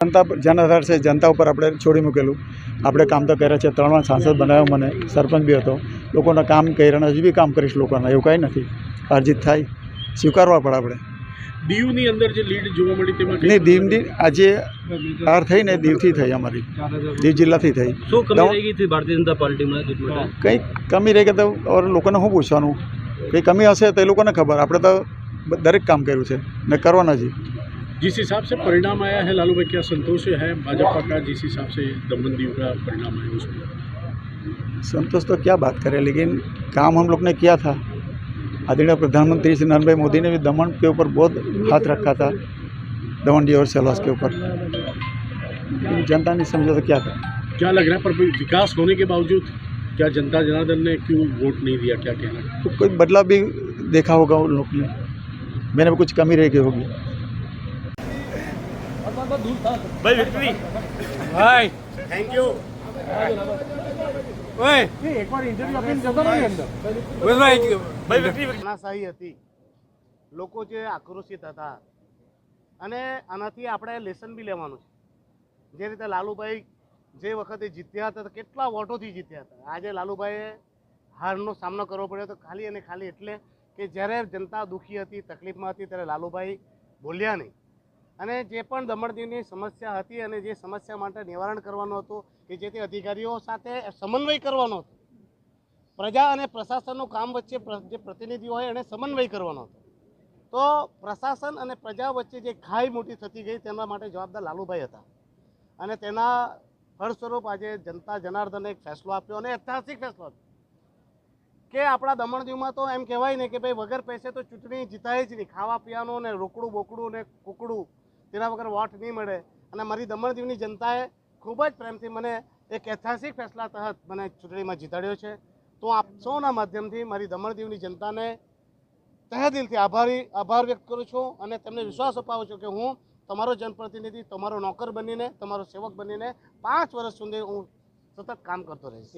જનતા જેના આધાર છે જનતા ઉપર આપણે છોડી મૂકેલું. આપણે કામ તો કર્યા છે, 3 વાર સાંસદ બનાવ્યો, મને સરપંચ બી હતો, લોકોના કામ કર્યા, હજી બી કામ કરીશ લોકોના, એવું કાંઈ નથી. હાર જીત થાય, સ્વીકારવા પડે આપણે. દીવની અંદર જે લીડ જોવા મળી તેમાં નહીં, દીવની આજે હાર થઈ ને દીવથી થઈ, અમારી દીવ જિલ્લાથી થઈ. શું કમી રહી ગઈ હતી ભારતીય જનતા પાર્ટીમાં? કંઈક કમી રહી ગઈ તો લોકોને શું પૂછવાનું? કંઈ કમી હશે તો એ લોકોને ખબર. આપણે તો દરેક કામ કર્યું છે ને કરવાના જ. जिस हिसाब से परिणाम आया है लालू भाई, क्या संतोष है भाजपा का जिस हिसाब से दमन दीव का परिणाम आया उसमें? संतोष तो क्या बात करें, लेकिन काम हम लोग ने किया था. आदरणीय प्रधानमंत्री श्री नरेंद्र भाई मोदी ने भी दमन के ऊपर बहुत हाथ रखा था, दमन डी और सेलवास के ऊपर. जनता नहीं समझा तो क्या करें? क्या लग रहा है पर विकास होने के बावजूद क्या जनता जनार्दन ने क्यों वोट नहीं दिया, क्या कहना? तो कोई बदलाव भी देखा होगा उन लोग ने, मैंने भी कुछ कमी रह गई होगी. भाई विक्ट्री भाई थैंक यू. ओए एक बार इंटरव्यू આપીને જતો રહો અંદર ભાઈ વિક્ટ્રી તાનાશાહી હતી, લોકો જે આક્રોશિત હતા અને આનાથી આપણે લેસન બી લેવાનું છે. જે રીતે લાલુભાઈ જે વખતે જીત્યા હતા કેટલા વોટોથી જીત્યા હતા, આજે લાલુભાઈએ હારનો સામનો કરવો પડ્યો તો ખાલી અને ખાલી એટલે કે જ્યારે જનતા દુઃખી હતી, તકલીફમાં હતી, ત્યારે લાલુભાઈ બોલ્યા નહીં. અને જે પણ દમણ દીવની સમસ્યા હતી અને જે સમસ્યા માટે નિવારણ કરવાનું હતું કે જે તે અધિકારીઓ સાથે સમન્વય કરવાનો હતો, પ્રજા અને પ્રશાસનનું કામ વચ્ચે જે પ્રતિનિધિઓ હોય એને સમન્વય કરવાનો હતો. તો પ્રશાસન અને પ્રજા વચ્ચે જે ખાઈ મોટી થતી ગઈ તેના માટે જવાબદાર લાલુભાઈ હતા. અને તેના ફળસ્વરૂપ આજે જનતા જનાર્દને એક ફેસલો આપ્યો અને ઐતિહાસિક ફેસલો આપ્યો કે આપણા દમણ દીવમાં તો એમ કહેવાય ને કે ભાઈ વગર પૈસે તો ચૂંટણી જીતાય જ નહીં. ખાવા પીવાનું ને રોકડું બોકડું ને કુકડું તેના વગર વોટ નહીં મળે. અને મારી દમણ દીવની જનતાએ ખૂબ જ પ્રેમથી મને એક ઐતિહાસિક ફેસલા તહત મને ચૂંટણીમાં જીતાડ્યો છે. તો આપ સૌના માધ્યમથી મારી દમણ દીવની જનતાને તહે દિલથી આભાર વ્યક્ત કરું છું અને તેમને વિશ્વાસ અપાવું છું કે હું તમારો જનપ્રતિનિધિ, તમારો નોકર બનીને, તમારો સેવક બનીને 5 વર્ષ સુધી હું સતત કામ કરતો રહીશ.